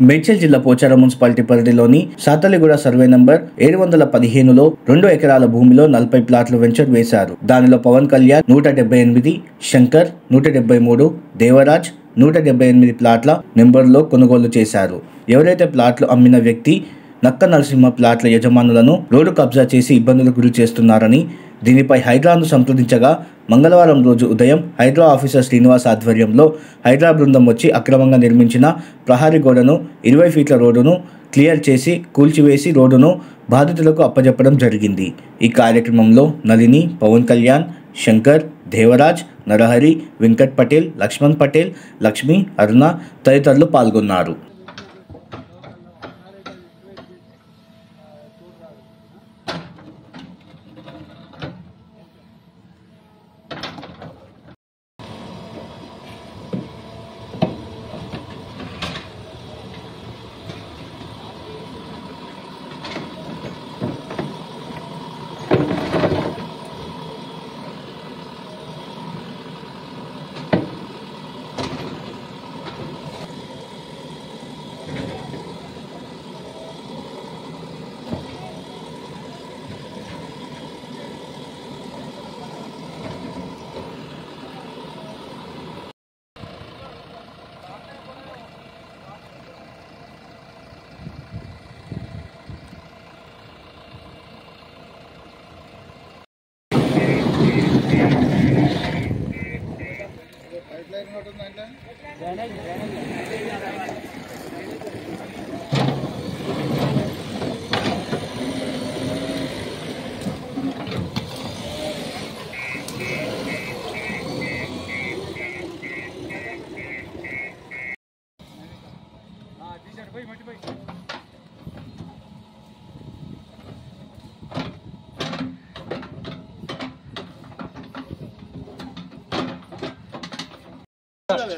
మేడ్చల్ జిల్లా పోచారం మున్సిపాలిటీ పరిధిలోని సాతలిగూడ survey number 715లో 2 ఎకరాల భూమిలో 40 ప్లాట్లు వెంచర్ వేశారు. దానిలో పవన్ కళ్యాణ్ 178, శంకర్ 173, దేవరాజ్ 178 ప్లాట్ల నెంబర్లో కొనుగోలు చేశారు. ఎవరైతే ప్లాట్లు అమ్మిన వ్యక్తి నక్క నరసింహ ప్లాట్ల యజమానులను రోడ్డు కబ్జా చేసి ఇబ్బందులకు గురి చేస్తున్నారని, దీనిపై హైడ్రాను సంప్రదించగా మంగళవారం రోజు ఉదయం హైడ్రా ఆఫీసర్ శ్రీనివాస్ ఆధ్వర్యంలో హైడ్రా బృందం వచ్చి అక్రమంగా నిర్మించిన ప్రహారీ గోడను 20 ఫీట్ల రోడ్డును క్లియర్ చేసి కూల్చివేసి రోడ్డును బాధితులకు అప్పజెప్పడం జరిగింది. ఈ కార్యక్రమంలో నళిని, పవన్ కళ్యాణ్, శంకర్, దేవరాజ్, నరహరి, వెంకట్ పటేల్, లక్ష్మణ్ పటేల్, లక్ష్మి, అరుణ తదితరులు పాల్గొన్నారు.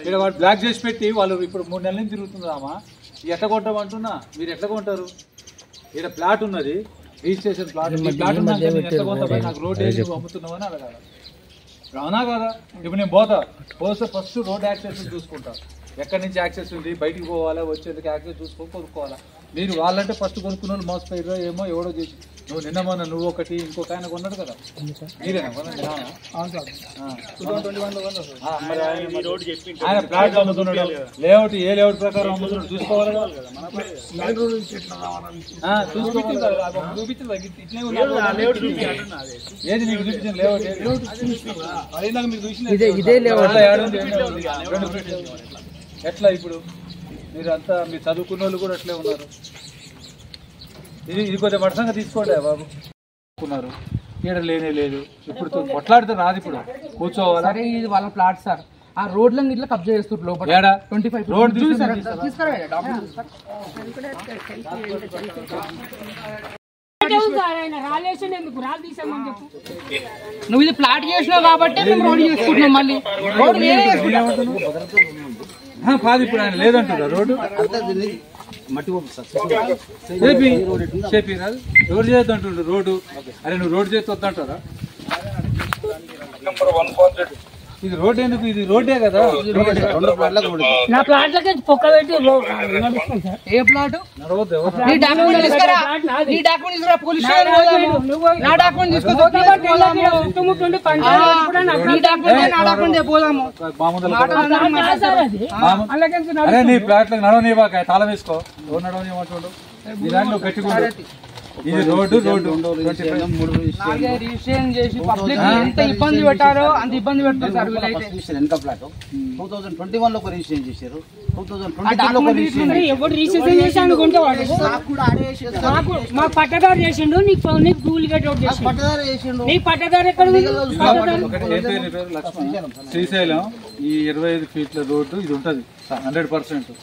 ఇక్కడ వాడు బ్లాక్ చేసి పెట్టి వాళ్ళు ఇప్పుడు 3 నెలల నుంచి తిరుగుతున్నామా ఎట్లా కొంటామంటున్నా, మీరు ఎట్లా కొంటారు? ఇక్కడ ప్లాట్ ఉన్నది, రిజిస్ట్రేషన్ ప్లాట్ ఎట్లా కొంటా, నాకు రోడ్ వేసి అమ్ముతున్నావు అని అడగాలి. అవునా కదా? ఇప్పుడు నేను పోతే ఫస్ట్ రోడ్ యాక్సెస్ చూసుకుంటా, ఎక్కడి నుంచి యాక్సెస్ ఉంది, బయటికి పోవాలా, వచ్చేందుకు యాక్సెస్ చూసుకొని కొనుక్కోవాలా. మీరు వాళ్ళంటే ఫస్ట్ కొనుక్కున్న వాళ్ళు మోసపోయారో ఏమో ఎవడో చేసి, నువ్వు నిన్న మొన్న నువ్వు ఒకటి ఇంకొక ఆయన కొన్నాడు కదా, మీరేనా కొనండి? ఆయన ప్లాట్ అమ్ముతున్నాడు, లేఅవుట్ ఏ లేఅవుట్ ప్రకారం అమ్ముతున్నాడు చూసుకోవాలి కదా. ఏది నీకు చూపించిన లేఅవుట్ ఎట్లా? ఇప్పుడు మీరు అంతా మీరు చదువుకున్న వాళ్ళు కూడా అట్లే ఉన్నారు. ఇది కొంచెం మడసంగా తీసుకోండి బాబు. ఉన్నారు ఇక్కడ లేనే లేదు, ఇప్పుడు కొట్లాడితే రాదు. ఇప్పుడు కూర్చోవాలి. ఇది వాళ్ళ ప్లాట్ సార్, ఆ రోడ్లను ఇట్లా కబ్జా చేస్తారు లోపల 25 రోడ్ నువ్వు ఇది ప్లాట్ చేసినావు కాబట్టి మేము రోడ్ చేసుకుంటున్నాం. మళ్ళీ రోడ్ కాదు, ఇప్పుడు ఆయన లేదంటారా రోడ్డు చెప్పి రాదు, ఎవరు చేయొద్దంటుండ్రు రోడ్డు. అరే నువ్వు రోడ్డు చేసి వద్దంటారా? ఇది రోడ్ ఎందుకు? ఇది రోడ్డే కదా. నా ప్లాట్లకి పొక్క పెట్టి ఏ ప్లాట్ అరే నీ ప్లాట్లకు నడవనివ్వక, తాళం వేసుకో. ఎవరు నడవనివ్వమంటుండు? నీ దాంట్లో గట్టిగా ఇది రోడ్డు రిజిస్ట్రేషన్ చేసి పబ్లిక్ ఎంత ఇబ్బంది పెట్టారో అంత ఇబ్బంది పెడతారు సార్. వెనక ప్లాట్ 2021 లో రిజిస్ట్రేషన్ చేశారు, 2022 ఎవరు రిజిస్ట్రేషన్ చేసి అనుకుంటే మా పట్టదారు చేసిండు, నీకు డూప్లికేట్ అవుట్ చేసిండు. నీ పట్టదారు ఎక్కడ? శ్రీశైలం ఈ 25 ఫీట్ల రోడ్డు ఇది ఉంటది 100%.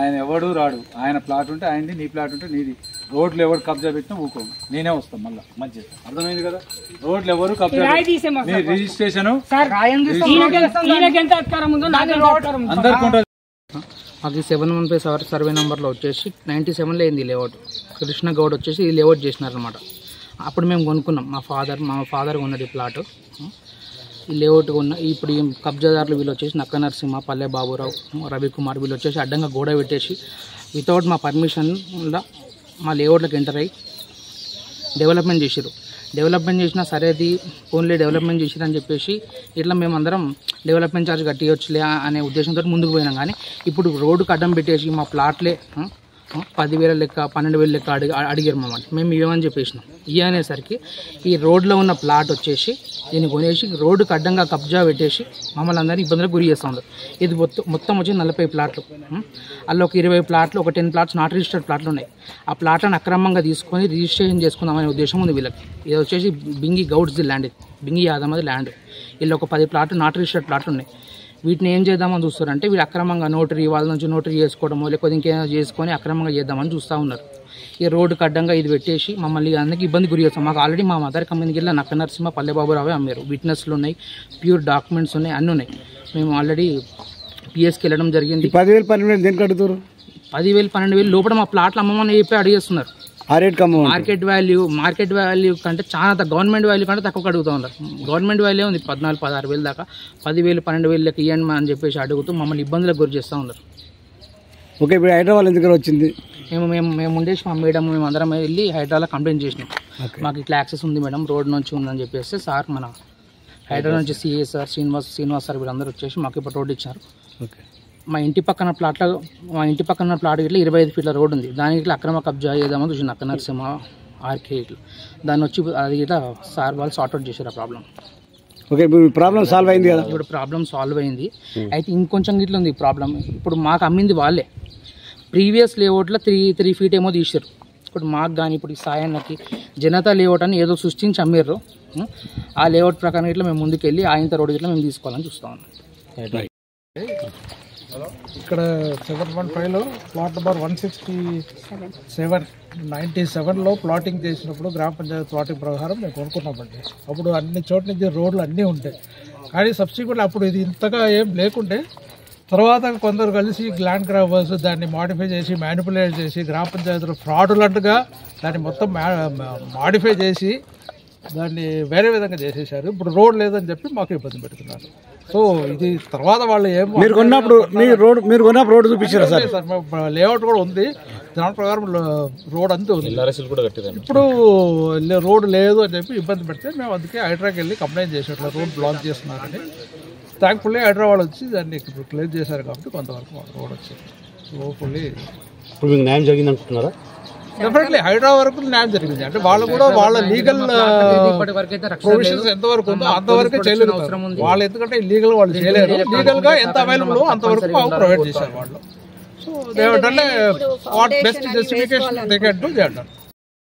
ఆయన ఎవడు రాడు, ఆయన ప్లాట్ ఉంటే ఆయనది, నీ ప్లాట్ ఉంటే నీది. రోడ్లు ఎవరు కబ్జా పెట్టినా ఊకో, నేనే వస్తాం మళ్ళీ మధ్య. అర్థమైంది కదా? రోడ్లు ఎవరు కబ్జా రిజిస్ట్రేషన్ అందరికి ఉంటుంది. అది 715 సర్వే నెంబర్లో వచ్చేసి 97లో అయింది లేఅవుట్. కృష్ణ గౌడ్ వచ్చేసి ఈ లేఅవుట్ చేసినారనమాట. అప్పుడు మేము కొనుక్కున్నాం, మా ఫాదర్ ఉన్నది ప్లాట్. ఈ లేఅవుట్ ఉన్న ఇప్పుడు ఈ కబ్జాదారులు వీళ్ళు వచ్చేసి నక్క నరసింహ, పల్లె బాబురావు, రవికుమార్ వీళ్ళు వచ్చేసి అడ్డంగా గోడ పెట్టేసి వితౌట్ మా పర్మిషన్లో మా లేఅవుట్లోకి ఎంటర్ అయ్యి డెవలప్మెంట్ చేసారు. డెవలప్మెంట్ చేసినా సరే అది ఓన్లీ డెవలప్మెంట్ చేసిరు అని చెప్పేసి ఇట్లా మేమందరం డెవలప్మెంట్ ఛార్జ్ కట్టియొచ్చులే అనే ఉద్దేశంతో ముందుకు పోయినాం. కానీ ఇప్పుడు రోడ్డుకు అడ్డం పెట్టేసి మా ప్లాట్లే 10,000 లెక్క 12,000 లెక్క అడిగారు మమ్మల్ని. మేము ఇవ్వమని చెప్పేసినాం. అనేసరికి ఈ రోడ్లో ఉన్న ప్లాట్ వచ్చేసి దీన్ని కొనేసి రోడ్డుకు అడ్డంగా కబ్జా పెట్టేసి మమ్మల్ని అందరినీ ఇబ్బందులకు గురి చేస్తూ ఉన్నారు. ఇది మొత్తం వచ్చి 40 ప్లాట్లు. అందులో ఒక 20 ప్లాట్లు, ఒక 10 ప్లాట్స్ నాట్ రిజిస్టర్డ్ ప్లాట్లు ఉన్నాయి. ఆ ప్లాట్లను అక్రమంగా తీసుకొని రిజిస్ట్రేషన్ చేసుకుందామనే ఉద్దేశం ఉంది వీళ్ళకి. ఇది వచ్చేసి బింగి గౌడ్స్ది ల్యాండ్, బింగి యాదమ్మది ల్యాండ్. వీళ్ళు ఒక 10 ప్లాట్లు నాట్ రిజిస్టర్డ్ ప్లాట్లు ఉన్నాయి. వీటిని ఏం చేద్దామని చూస్తారంటే వీళ్ళు అక్రమంగా నోటరీ వాళ్ళ నుంచి నోటరీ చేసుకోవడమో లేకపోతే ఇంకేమైనా చేసుకొని అక్రమంగా చేద్దామని చూస్తూ ఉన్నారు. ఈ రోడ్డుకు అడ్డంగా ఇది పెట్టేసి మమ్మల్ని అందరికీ ఇబ్బంది గురి చేస్తాం. మాకు ఆల్రెడీ మా మదర్ కంపెనీకి వెళ్ళి నక్క నరసింహ పల్లెబాబురావే అమ్మారు. విట్నెస్లు ఉన్నాయి, ప్యూర్ డాక్యుమెంట్స్ ఉన్నాయి, అన్నీ ఉన్నాయి. మేము ఆల్రెడీ పిఎస్కి వెళ్ళడం జరిగింది. 10,000 12,000 దేనికి అడుగుతారు? 10,000 12,000 లోపల మా ప్లాట్లు అమ్మమని చెప్పి అడిగేస్తున్నారు. మార్కెట్ వాల్యూ కంటే చాలా గవర్నమెంట్ వాల్యూ కంటే తక్కువ అడుగుతూ ఉన్నారు. గవర్నమెంట్ వాల్యూ ఉంది 14,000-16,000 దాకా. 10,000 12,000 లెక్క ఇవ్వండి అని చెప్పేసి అడుగుతూ మమ్మల్ని ఇబ్బందులకు గురి చేస్తూ ఉన్నారు. ఓకే, ఇప్పుడు హైదరాబాద్ ఎందుకు వచ్చింది? మేము ఉండేసి మా మేడం మేము అందరం వెళ్ళి హైదరాబాద్లో కంప్లైంట్ చేసినాం. మాకు ఇట్లా యాక్సెస్ ఉంది మేడం, రోడ్ నుంచి ఉందని చెప్పేసి సార్ మన హైదరాబాద్ నుంచి సిఏ సార్ శ్రీనివాస్ సార్ వీళ్ళందరూ వచ్చేసి మాకు ఇప్పుడు రోడ్ ఇచ్చారు. మా ఇంటి పక్కన ప్లాట్ ఇట్లా 25 ఫీట్ల రోడ్ ఉంది. దానికి ఇట్లా అక్రమ కబ్జా చేద్దామని చూసి నక్క నరసింహ ఆర్కే ఇట్లా దాన్ని వచ్చి అది ఇట్లా సార్ వాళ్ళు సార్ట్అవుట్ చేశారు ఆ ప్రాబ్లం. ఓకే, ప్రాబ్లం సాల్వ్ అయింది కదా? ఇప్పుడు ప్రాబ్లం సాల్వ్ అయింది. అయితే ఇంకొంచెం ఇట్లా ఉంది ప్రాబ్లం. ఇప్పుడు మాకు అమ్మింది వాళ్ళే. ప్రీవియస్ లేఅవుట్లో 3 ఫీట్ ఏమో తీసారు. ఇప్పుడు మాకు కానీ ఇప్పుడు ఈ సాయన్నకి జనతా లేఅవుట్ అని ఏదో సృష్టించి అమ్మారు. ఆ లేఅవుట్ ప్రకారం ఇట్లా మేము ముందుకెళ్ళి ఆయంత రోడ్ ఇట్లా మేము తీసుకోవాలని చూస్తా ఉన్నాం. ఇక్కడ 715లో ప్లాట్ నెంబర్ 167 ప్లాటింగ్ చేసినప్పుడు గ్రామ పంచాయతీ ప్లాటింగ్ ప్రకారం మేము కొనుక్కున్నామండి. అప్పుడు అన్ని చోట్ల నుంచి రోడ్లు అన్నీ ఉంటాయి. కానీ సబ్సిక్వెంట్ అప్పుడు ఇది ఇంతగా ఏం లేకుంటే తర్వాత కొందరు కలిసి ల్యాండ్ గ్రాబర్స్ దాన్ని మాడిఫై చేసి మ్యానిపులేట్ చేసి గ్రామ పంచాయతీలో ఫ్రాడులంటగా దాన్ని మొత్తం మాడిఫై చేసి దాన్ని వేరే విధంగా చేసేసారు. ఇప్పుడు రోడ్ లేదని చెప్పి మాకు ఇబ్బంది పెడుతున్నారు. సో ఇది తర్వాత వాళ్ళు మీరు కొన్నప్పుడు రోడ్ చూపించారా సార్? లేఅవుట్ కూడా ఉంది, దాని ప్రకారం రోడ్ అంతా ఉంది. ఇప్పుడు రోడ్ లేదు అని చెప్పి ఇబ్బంది పెడితే మేము అందుకే హైడ్రాకి వెళ్ళి కంప్లైంట్ చేసినట్లు రోడ్ బ్లాక్ చేస్తున్నారని. థ్యాంక్ఫుల్లీ హైదరాబాద్ వచ్చి దాన్ని క్లియర్ చేశారు కాబట్టి కొంతవరకు రోడ్ వచ్చింది. హోప్ఫుల్లీ ఇప్పుడు మీకు న్యాయం జరిగింది అనుకుంటున్నారా? డెఫినెట్లీ హైదరాబాద్ వరకు న్యాయం జరిగింది. అంటే వాళ్ళు కూడా వాళ్ళ లీగల్ ప్రొవిజన్స్ ఎంతవరకు ఉందో అంతవరకు చేయలేదు వాళ్ళు. ఎందుకంటే లీగల్ వాళ్ళు చేయలేరు. లీగల్ గా ఎంత అవైలబుల్ అంతవరకు ప్రొవైడ్ చేశారు వాళ్ళు. So they have done what best justification they can do they have done.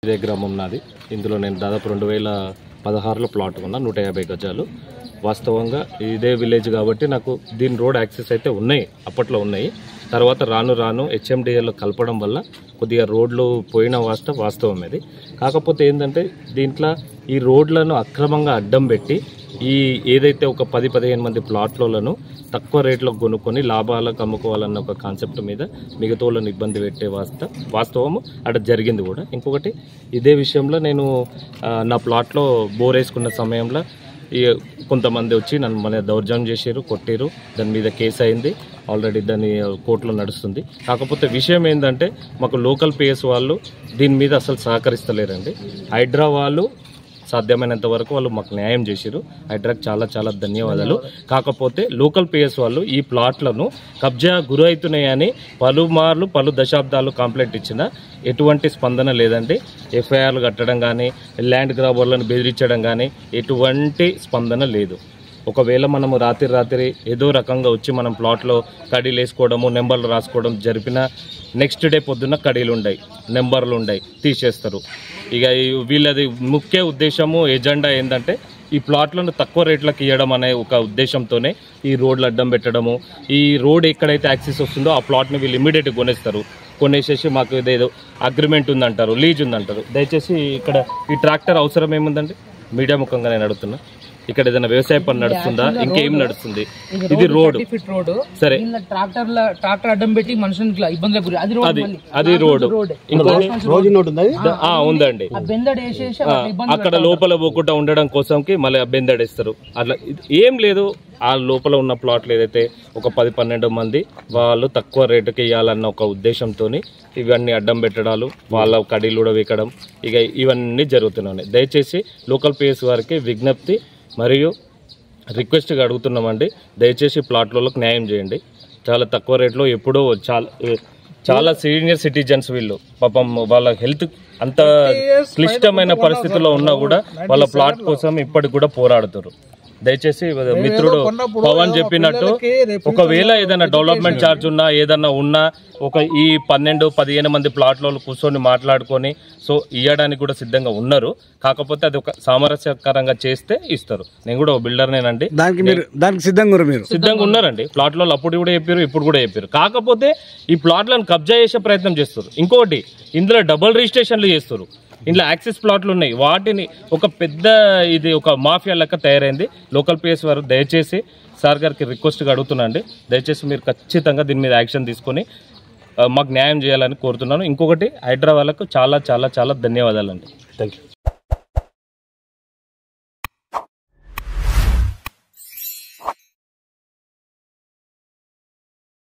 ఇదే గ్రామం నాది. ఇందులో నేను దాదాపు 2016లో ప్లాట్ కొన్నా 150 గజాలు. వాస్తవంగా ఇదే విలేజ్ కాబట్టి నాకు దీని రోడ్ యాక్సెస్ అయితే ఉన్నాయి, అప్పట్లో ఉన్నాయి. తర్వాత రాను హెచ్ఎండిఏలో కలపడం వల్ల కొద్దిగా రోడ్లు పోయిన వాస్తవం అది. కాకపోతే ఏంటంటే దీంట్లో ఈ రోడ్లను అక్రమంగా అడ్డం పెట్టి ఈ ఏదైతే ఒక 10-15 మంది ప్లాట్లను తక్కువ రేట్లో కొనుక్కొని లాభాలకు అమ్ముకోవాలన్న ఒక కాన్సెప్ట్ మీద మిగతా వాళ్ళని ఇబ్బంది పెట్టే వాస్తవము అక్కడ జరిగింది కూడా. ఇంకొకటి ఇదే విషయంలో నేను నా ప్లాట్లో బోర్ వేసుకున్న సమయంలో కొంతమంది వచ్చి నన్ను మన దౌర్జన్యం చేశారు, కొట్టారు. దాని మీద కేసు అయింది, ఆల్రెడీ దాని కోర్టులో నడుస్తుంది. కాకపోతే విషయం ఏంటంటే మాకు లోకల్ పిఎస్ వాళ్ళు దీని మీద అసలు సహకరిస్తలేరండి. హైడ్రా వాళ్ళు సాధ్యమైనంత వరకు వాళ్ళు మాకు న్యాయం చేశారు. హైడ్రాకి చాలా ధన్యవాదాలు. కాకపోతే లోకల్ పిఎస్ వాళ్ళు ఈ ప్లాట్లను కబ్జా గురవుతున్నాయని పలు దశాబ్దాలు కంప్లైంట్ ఇచ్చినా ఎటువంటి స్పందన లేదండి. ఎఫ్ఐఆర్లు కట్టడం కానీ ల్యాండ్ గ్రాబర్లను బెదిరించడం కానీ ఎటువంటి స్పందన లేదు. ఒకవేళ మనము రాత్రి ఏదో రకంగా వచ్చి మనం ప్లాట్లో కడీలు వేసుకోవడము, నెంబర్లు రాసుకోవడం జరిపిన నెక్స్ట్ డే పొద్దున్న కడీలు ఉన్నాయి, నెంబర్లు ఉన్నాయి, తీసేస్తారు. ఇక వీళ్ళది ముఖ్య ఉద్దేశము ఎజెండా ఏంటంటే ఈ ప్లాట్లను తక్కువ రేట్లకు ఇవ్వడం అనే ఒక ఉద్దేశంతోనే ఈ రోడ్లు అడ్డం పెట్టడము. ఈ రోడ్ ఎక్కడైతే యాక్సెస్ వస్తుందో ఆ ప్లాట్ని వీళ్ళు ఇమ్మీడియట్గా కొనేసేసి మాకు ఇదేదో అగ్రిమెంట్ ఉందంటారు, లీజ్ ఉందంటారు. దయచేసి ఇక్కడ ఈ ట్రాక్టర్ అవసరం ఏముందండి? మీడియా ముఖంగా నేను అడుగుతున్నా. ఇక్కడ ఏదైనా వ్యవసాయ పని నడుస్తుందా, ఇంకేం నడుస్తుంది? ఇది రోడ్ సరే, ట్రాక్టర్ అడ్డం పెట్టి మనుషులు ఇబ్బందులకు గురి అది రోడ్. ఉందండి, అక్కడ లోపల పోకుండా ఉండడం కోసంకి మళ్ళీ బెందడేస్తారు. అట్లా ఏం లేదు, ఆ లోపల ఉన్న ప్లాట్లు ఏదైతే ఒక 10-12 మంది వాళ్ళు తక్కువ రేటుకి ఇవ్వాలన్న ఒక ఉద్దేశంతో ఇవన్నీ అడ్డం పెట్టడాలు, వాళ్ళ కడీలు కూడా వీకడం, ఇక ఇవన్నీ జరుగుతున్నాయి. దయచేసి లోకల్ పిఎస్ వారికి విజ్ఞప్తి మరియు రిక్వెస్ట్గా అడుగుతున్నామండి, దయచేసి ప్లాట్లకు న్యాయం చేయండి. చాలా తక్కువ రేట్లో ఎప్పుడో చాలా సీనియర్ సిటిజన్స్ వీళ్ళు పాపం వాళ్ళ హెల్త్ అంత క్లిష్టమైన పరిస్థితుల్లో ఉన్నా కూడా వాళ్ళ ప్లాట్ కోసం ఇప్పటికి కూడా పోరాడుతారు. దయచేసి మిత్రుడు పవన్ చెప్పినట్టు ఒకవేళ ఏదైనా డెవలప్మెంట్ ఛార్జ్ ఉన్నా ఏదన్నా ఉన్నా ఒక ఈ 12-15 మంది ప్లాట్లో కూర్చొని మాట్లాడుకొని సో ఇవ్వడానికి కూడా సిద్ధంగా ఉన్నారు. కాకపోతే అది ఒక సామరస్యకరంగా చేస్తే ఇస్తారు. నేను కూడా ఒక బిల్డర్నేనండి, దానికి సిద్ధంగా ఉన్నారండి. ప్లాట్లలో అప్పుడు కూడా చెప్పారు, ఇప్పుడు కూడా చెప్పారు. కాకపోతే ఈ ప్లాట్లను కబ్జా చేసే ప్రయత్నం చేస్తారు. ఇంకోటి ఇందులో డబుల్ రిజిస్ట్రేషన్లు చేస్తారు. ఇంట్లో యాక్సెస్ ప్లాట్లు ఉన్నాయి, వాటిని ఒక పెద్ద ఇది ఒక మాఫియా లెక్క తయారైంది. లోకల్ పిఎస్ వారు దయచేసి సార్ గారికి రిక్వెస్ట్గా అడుగుతున్నాండి, దయచేసి మీరు ఖచ్చితంగా దీని మీద యాక్షన్ తీసుకొని మాకు న్యాయం చేయాలని కోరుతున్నాను. ఇంకొకటి హైడ్రా వాళ్ళకు చాలా చాలా చాలా ధన్యవాదాలండి. Thank you.